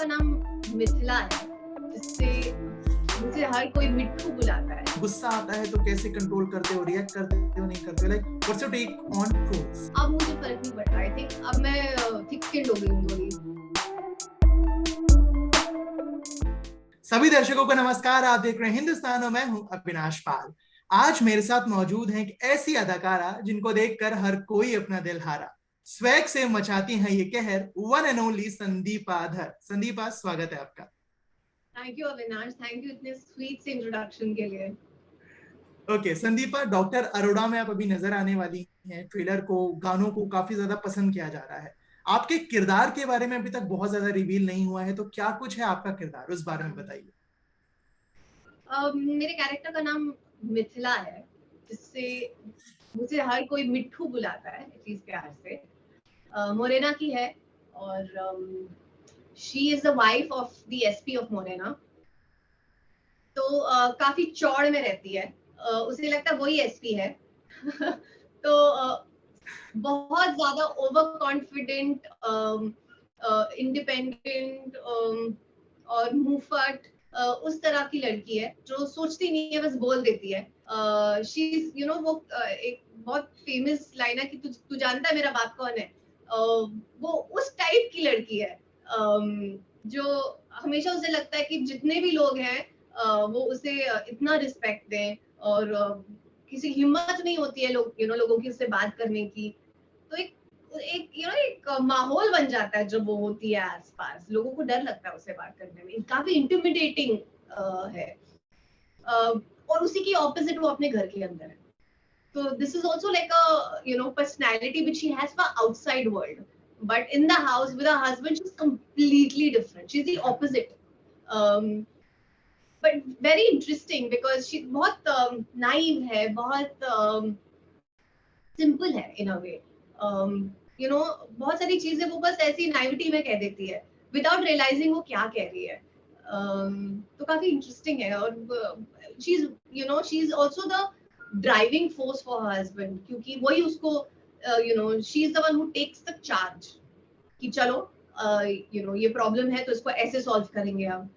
का नाम मिथिला है, जिससे मुझे हर कोई मिट्ठू बुलाता है। गुस्सा आता है तो कैसे कंट्रोल करते हो, रिएक्ट करते हो, नहीं करते हो, like what's your take on trolls? अब मुझे फर्क नहीं पड़ रहा। आई थिंक अब मैं थिक स्किन्ड हो गई हूँ थोड़ी। सभी दर्शकों को नमस्कार, आप देख रहे हैं हिंदुस्तान और मैं हूं अविनाश पाल। आज मेरे साथ मौजूद हैं एक ऐसी अदाकारा जिनको देखकर हर कोई अपना दिल हारा। स्वैग से मचाती हैं ये कहर, वन एंड ओनली संदीपा धर। संदीपा, स्वागत है आपका। Thank you Avinash, thank you इतने स्वीट से इंट्रोडक्शन के लिए। ओके संदीपा, डॉक्टर अरोड़ा में आप अभी नजर आने वाली हैं। ट्रेलर को, गानों को काफी ज्यादा पसंद किया जा रहा है। आपके किरदार के बारे में अभी तक बहुत ज्यादा रिवील नहीं हुआ है, तो क्या कुछ है आपका किरदार, उस बारे में बताइए। मेरे कैरेक्टर का नाम मिथिला है, जिससे मुझे हर कोई मिट्ठू बुलाता है, एटलीस्ट प्यार से। मोरेना की है और she is the wife of the SP of Morena. तो काफी चौड़ में रहती है। उसे लगता है वही एसपी है। तो बहुत ज्यादा ओवर कॉन्फिडेंट, इंडिपेंडेंट और मुंहफट, उस तरह की लड़की है जो सोचती नहीं है, बस बोल देती है। शी इज वो एक बहुत फेमस लाइन है कि तू जानता है मेरा बाप कौन है। वो उस टाइप की लड़की है, जो हमेशा उसे लगता है कि जितने भी लोग हैं वो उसे इतना रिस्पेक्ट दें, और किसी की हिम्मत नहीं होती है लोगों की उससे बात करने की। तो एक एक एक माहौल बन जाता है जब वो होती है आसपास। लोगों को डर लगता है उससे बात करने में, काफी इंटिमिडेटिंग है। और उसी की ऑपोजिट वो अपने घर के अंदर है। So this is also like a personality which she has for outside world, but in the house with her husband she's completely different. She's the opposite, but very interesting because she बहुत naive है, बहुत simple है in a way. बहुत सारी चीजें वो बस ऐसी नाइविटी में कह देती है विदाउट रियलाइजिंग वो क्या कह रही है। तो काफी इंटरेस्टिंग है। और she is also the driving force for her husband, क्योंकि वही उसको she is the one who takes the charge कि चलो ये प्रॉब्लम है तो इसको ऐसे सॉल्व करेंगे हम।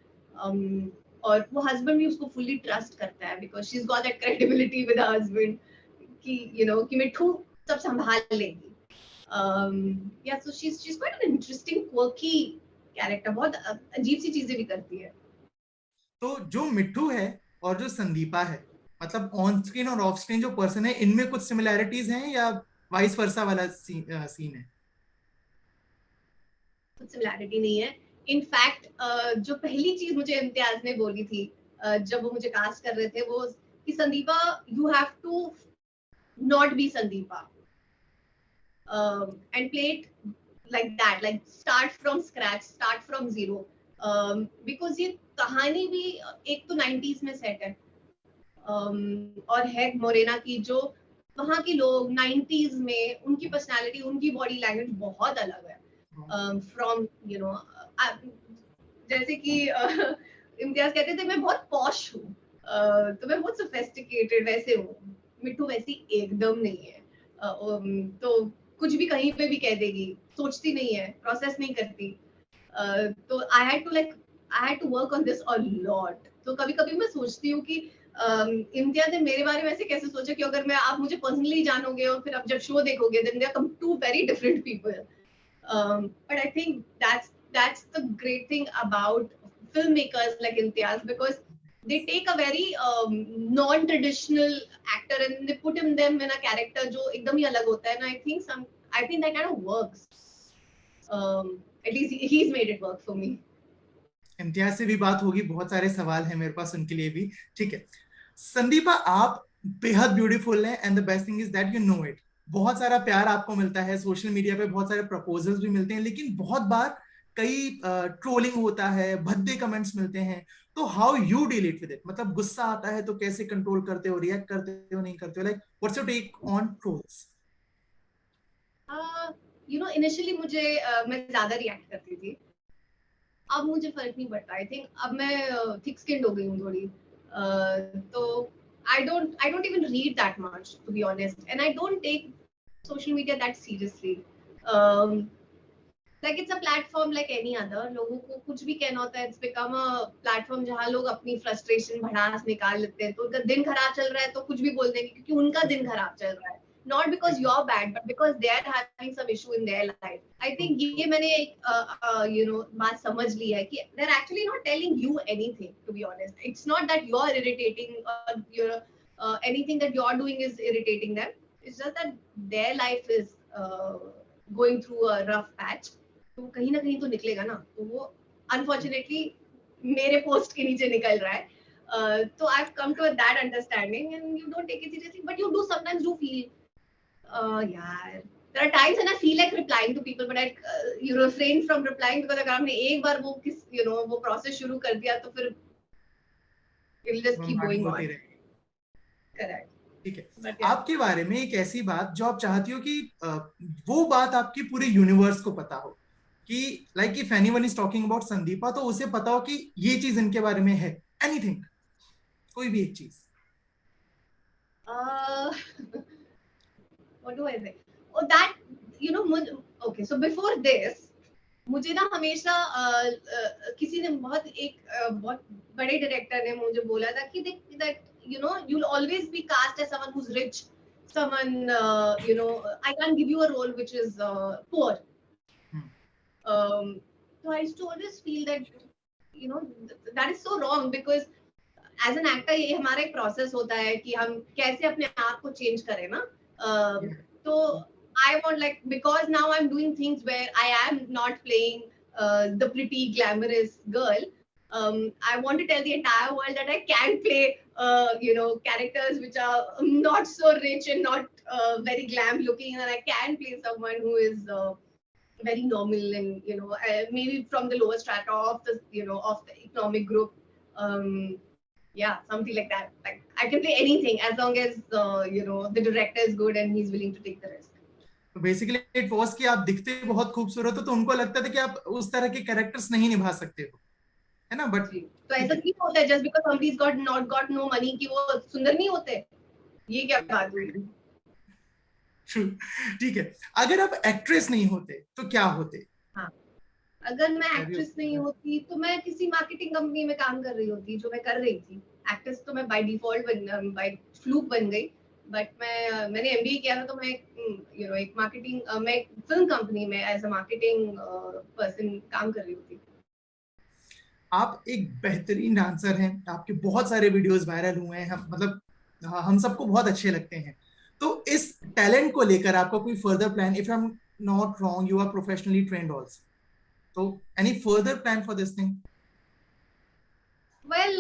और वो हस्बैंड भी उसको फुल्ली ट्रस्ट करता है because she is got that credibility with her husband कि मिठू सब संभाल लेगी। yeah, so she's quite an interesting quirky character, बहुत अजीब सी चीजें भी करती है। तो जो मिट्ठू है और जो संदीपा है, मतलब ऑन स्क्रीन और ऑफ स्क्रीन जो पर्सन है, इनमें कुछ सिमिलैरिटीज हैं या वाइस वर्सा वाला सीन है? कुछ सिमिलैरिटी नहीं है। इनफैक्ट जो पहली चीज मुझे इम्तियाज ने बोली थी जब वो मुझे कास्ट कर रहे थे, वो कि Sandeepa you have to not be Sandeepa and play it like that, like start from scratch, start from zero, because ये कहानी भी एक तो 90s में सेट है, और है मोरेना की, जो वहाँ के लोग 90s में उनकी पर्सनालिटी, उनकी बॉडी लैंग्वेज बहुत अलग है फ्रॉम जैसे कि इम्तियाज कहते थे मैं बहुत पॉश हूँ, तो मैं बहुत सोफिस्टिकेटेड वैसे हूँ। मिट्ठू वैसी एकदम नहीं है। तो कुछ भी कहीं पे भी कह देगी, सोचती नहीं है, प्रोसेस नहीं करती। तो I had to work on this a lot. तो कभी कभी मैं सोचती हूँ कि इम्तियाज ने मेरे बारे में ऐसे कैसे सोचा कि अगर मैं आप मुझे पर्सनली जानोगे और फिर आप जब शो देखोगे then they are come to very different people. But I think that's the great thing about filmmakers like Imtiaz, because they take a very non-traditional actor and they put them in a character जो एकदम ही अलग होता है, and I think that kind of works. At least he's made it work for me. Imtiaz से भी बात होगी, बहुत सारे सवाल हैं मेरे पास उनके लिए भी। ठीक है संदीपा, आप बेहद ब्यूटीफुल हैं and the best thing is that you know it. बहुत सारा प्यार आपको मिलता है सोशल मीडिया पे, बहुत सारे प्रपोजल्स भी मिलते हैं, लेकिन बहुत बार कई ट्रोलिंग होता है, भद्दे कमेंट्स मिलते हैं। तो how you deal it with it? मतलब गुस्सा आता है तो कैसे कंट्रोल करते हो, रिएक्ट करते हो, नहीं करते हो, like what's your take on trolls? Initially मैं ज्यादा रिएक्ट करती थी। अब मुझे फर्क नहीं पड़ता। आई थिंक अब मैं थिक स्किन्ड हो गई हूँ थोड़ी। तो I don't even read that much, to be honest, and I don't take social media that seriously. Um, like it's a platform like any other. लोगों को कुछ भी कहना होता है, it's become a platform जहाँ लोग अपनी frustration भड़ास निकाल लेते हैं. तो उनका दिन खराब चल रहा है तो कुछ भी बोल देंगे क्योंकि उनका दिन खराब चल रहा है. Not because you're bad, but because they're having some issue in their life. I think ये मैंने एक बात समझ ली है कि they're actually not telling you anything, to be honest. It's not that you're irritating or anything that you're doing is irritating them. It's just that their life is going through a rough patch. तो कहीं ना कहीं तो निकलेगा ना, तो वो unfortunately मेरे पोस्ट के नीचे निकल रहा है. तो I have come to that understanding and you don't take it seriously, but you do sometimes do feel यार, there are times when I feel like replying to people, but I you refrain from replying because अगर हमने एक बार वो वो process शुरू कर दिया तो फिर it'll just keep going on. Correct. ठीक है. आपके बारे में एक ऐसी बात जो आप चाहती हो कि वो बात आपकी पूरे यूनिवर्स को पता हो, कि like if anyone is talking about Sandeepa तो उसे पता हो कि ये चीज इनके बारे में है, एनीथिंग, कोई भी एक चीज. What do I say? Oh, that okay. So before this, मुझे ना हमेशा किसी ने बहुत बड़े डायरेक्टर ने मुझे बोला था कि that you'll always be cast as someone who's rich, someone I can't give you a role which is poor. So I used to always feel that that is so wrong, because as an actor ये हमारा एक process होता है कि हम कैसे अपने आप को change करें ना. So I want, like, because now I'm doing things where I am not playing the pretty glamorous girl. I want to tell the entire world that I can play characters which are not so rich and not very glam looking, and I can play someone who is very normal and maybe from the lower strata of the of the economic group. Yeah, something like that. Like, I can play anything as long as the director is good and he's willing to take the risk. तो basically it was कि आप दिखते बहुत खूबसूरत हो तो उनको लगता था कि आप उस तरह के कैरेक्टर्स नहीं निभा सकते हो, है ना. बट तो ऐसा क्यों होता है, just because somebody's got no money कि वो सुंदर नहीं होते? ये क्या बात हुई? ठीक है. अगर आप एक्ट्रेस नहीं होते तो क्या होते? हाँ, अगर मैं एक्ट्रेस नहीं होती तो मैं किसी मार्केटिंग कंपनी में काम कर रही होती, जो मैं कर रही थी. एक्ट्रेस तो मैं बाय डिफॉल्ट बाय फ्लूक बन गई, बट मैंने एमबीए किया था तो मैं एक मार्केटिंग मैं फिल्म कंपनी में एज अ मार्केटिंग पर्सन काम कर रही होती. आप एक बेहतरीन डांसर हैं, आपके बहुत सारे वीडियोस वायरल हुए हैं, मतलब हम सबको बहुत अच्छे लगते हैं. तो इस टैलेंट को लेकर आपका कोई further plan? If I am not wrong, you are professionally trained also, तो any further plan for this thing? Well,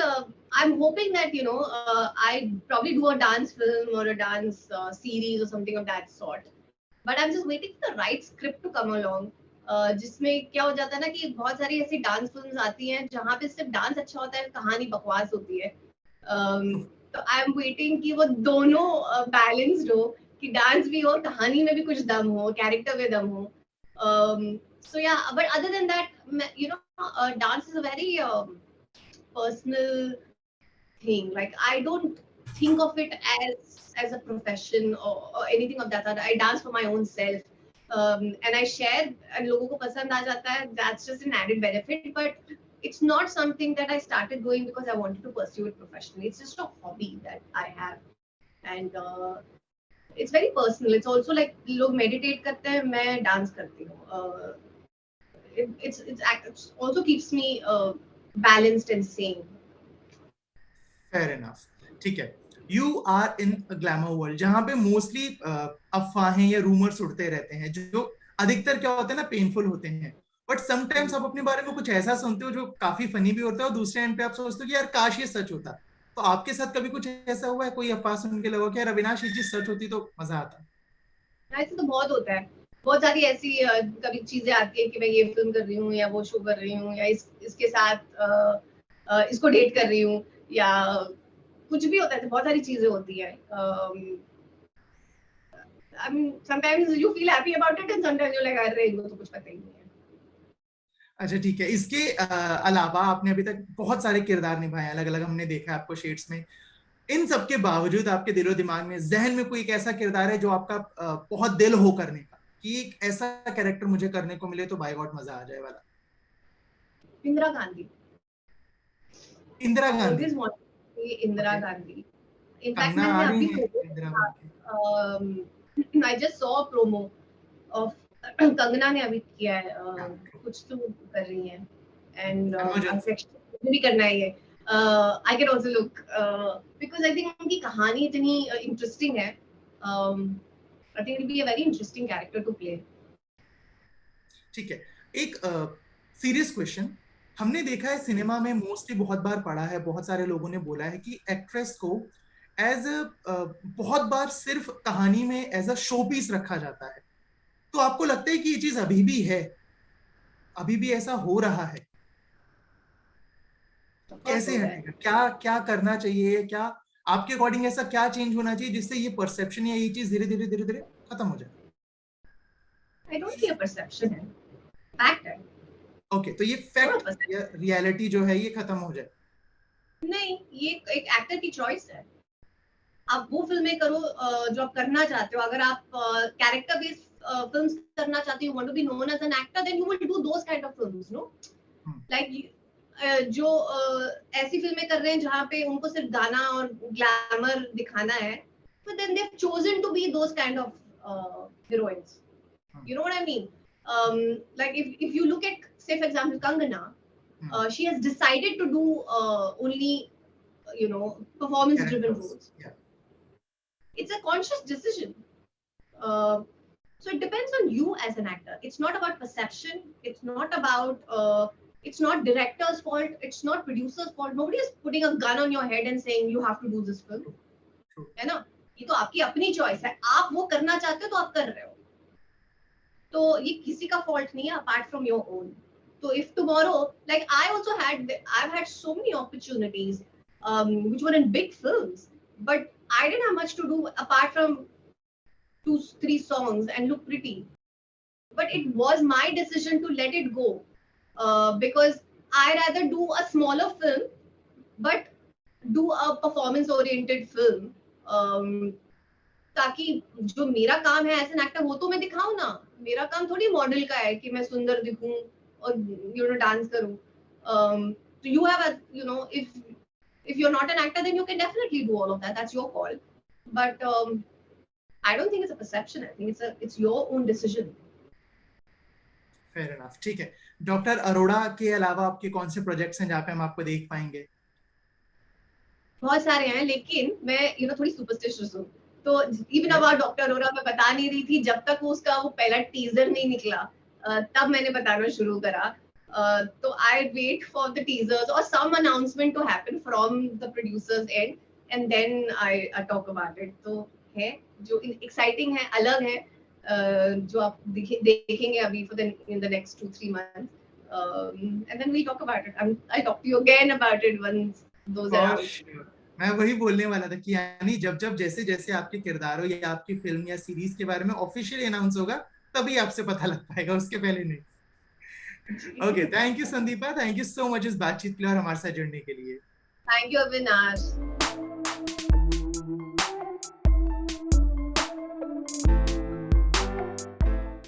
I'm hoping that I probably do a dance film or a dance series or something of that sort. But I'm just waiting for the right script to come along. जिसमें क्या हो जाता है ना कि बहुत सारी ऐसी डांस फिल्म्स आती हैं जहाँ पे सिर्फ डांस अच्छा होता है, कहानी बकवास होती है. तो आई एम वेटिंग कि वो दोनों बैलेंस्ड हो, कि डांस भी हो, कहानी में भी कुछ दम हो, कैरेक्टर में दम हो. So yeah, but other than that, dance is a very personal thing. Like, I don't think of it as a profession or anything of that sort. I dance for my own self, and I share, and लोगों को पसंद आ जाता है. That's just an added benefit, but it's not something that I started doing because I wanted to pursue it professionally. It's just a hobby that I have, and it's very personal. It's also like लोग meditate करते हैं, मैं dance करती हूँ. It also keeps me balanced and sane. Fair enough. ठीक है. You are in a glamour world जहाँ पे मोस्टली अफवाहें या रूमर्स उड़ते रहते हैं, जो अधिकतर क्या होते हैं ना, पेनफुल होते हैं. बट समटाइम्स आप अपने बारे में कुछ ऐसा सुनते हो जो काफी फनी भी होता है, और दूसरे एंड पे आप सोचते हो कि यार काश ये सच होता. तो आपके साथ कभी कुछ ऐसा हुआ है, कोई अफवाह सुन के लगा कि यार अविनाश ये चीज सच होती तो मजा आता? ऐसे तो बहुत होता है. बहुत सारी ऐसी कभी चीजें आती है कि मैं ये फिल्म कर रही हूँ या वो शो कर रही हूँ या इसके साथ इसको डेट कर रही हूँ या कुछ भी होता है. बहुत सारी चीजें होती है. I mean, sometimes you feel happy about it and sometimes you're like, अरे इनको तो कुछ पता ही नहीं है. अच्छा ठीक है. इसके अलावा आपने अभी तक बहुत सारे किरदार निभाए, अलग अलग हमने देखा आपको शेड्स में. इन सब के बावजूद आपके दिलो दिमाग में, जहन में कोई एक ऐसा किरदार है जो आपका बहुत दिल हो करने का, कि एक ऐसा कैरेक्टर मुझे करने को मिले तो बाय गॉड मजा आ जाए वाला? Indira Gandhi. Indira Gandhi. Always wanted Indira okay, Gandhi. In fact Kangana मैंने आ रही अभी हैं इंदिरा बन के। I just saw promo of Kangana ने अभी किया है, कुछ तो कर रही है, एंड मुझे भी करना है ये। I can also look, because I think उनकी कहानी इतनी इंटरेस्टिंग है। I think it will be a very interesting character to play. ठीक है, एक सीरियस क्वेश्चन। हमने देखा है सिनेमा में मोस्टली बहुत बार पढ़ा है, बहुत सारे लोगों ने बोला है कि एक्ट्रेस को एज बहुत बार सिर्फ कहानी में एज अ शो पीस रखा जाता है। तो आपको लगता है कि ये चीज अभी भी है, अभी भी ऐसा हो रहा है? कैसे हटेगा, क्या क्या करना चाहिए, क्या आपके अकॉर्डिंग ऐसा क्या चेंज होना चाहिए जिससे ये परसेप्शन या ये चीज धीरे धीरे धीरे धीरे खत्म हो जाए? आई डोंट थिंक परसेप्शन है, फैक्ट है। ओके, तो ये फैक्ट या रियलिटी जो है ये खत्म हो जाए? नहीं, ये एक एक्टर की चॉइस है। आप वो फिल्में करो जो आप करना चाहते हो। अगर आप कैरेक्टर बेस्ड फिल्म्स करना चाहते हो, want to be known as an actor, then you will do those kind of films, no? Like जो ऐसी फिल्में कर रहे हैं जहाँ पे उनको सिर्फ गाना और ग्लैमर दिखाना है, तो then they have chosen to be those kind of heroines. You know what I mean? Like if you look at, say for example, Kangana, she has decided to do only, you know, performance driven roles. Yeah. It's a conscious decision. So it depends on you as an actor. It's not about perception. It's not about it's not director's fault. It's not producer's fault. Nobody is putting a gun on your head and saying you have to do this film. है ना? ये तो आपकी अपनी choice है। आप वो करना चाहते हो तो आप कर रहे हो, तो ये किसी का फॉल्ट नहीं है अपार्ट फ्रॉम योर ओन। तो if tomorrow, like I've had so many opportunities which were in big films, but I didn't have much to do apart from 2-3 songs and look pretty. But it was my decision to let it go, because I rather do a smaller film but do a performance oriented film, ताकि जो मेरा काम है as an actor वो तो मैं दिखाऊं ना। मेरा काम थोड़ी मॉडल का है कि मैं सुंदर दिखूं और यू नो डांस करूं। तो you have, you know, if you're not an actor then you can definitely do all of that, that's your call, but I don't think it's a perception. I think it's your own decision. Fair enough. ठीक है, doctor Arora के अलावा आपके कौन से projects हैं जहाँ पे हम आपको देख पाएंगे? बहुत सारे हैं, लेकिन मैं थोड़ी सुपरस्टिशियस हूँ, तो इवन अबाउट डॉक्टर अरोड़ा मैं बता नहीं रही थी जब तक उसका वो पहला टीजर नहीं निकला, तब मैंने बताना शुरू करा। तो I wait for the teasers और some announcement to happen from the producers and then I talk about it. तो है जो एक्साइटिंग है, अलग है, जो आप देखेंगे अभी for in the next 2-3 months, and then we talk about it. I'll talk to you again about it once those are out. मैं वही बोलने वाला था कि यानी जब जब जैसे जैसे आपके किरदारों या आपकी फिल्म या सीरीज के बारे में ऑफिशियली अनाउंस होगा तभी आपसे पता लग पाएगा, उसके पहले नहीं। Okay, thank you Sandeepa, thank you so much इस बातचीत के लिए और हमारे साथ जुड़ने के लिए। Thank you Avinash.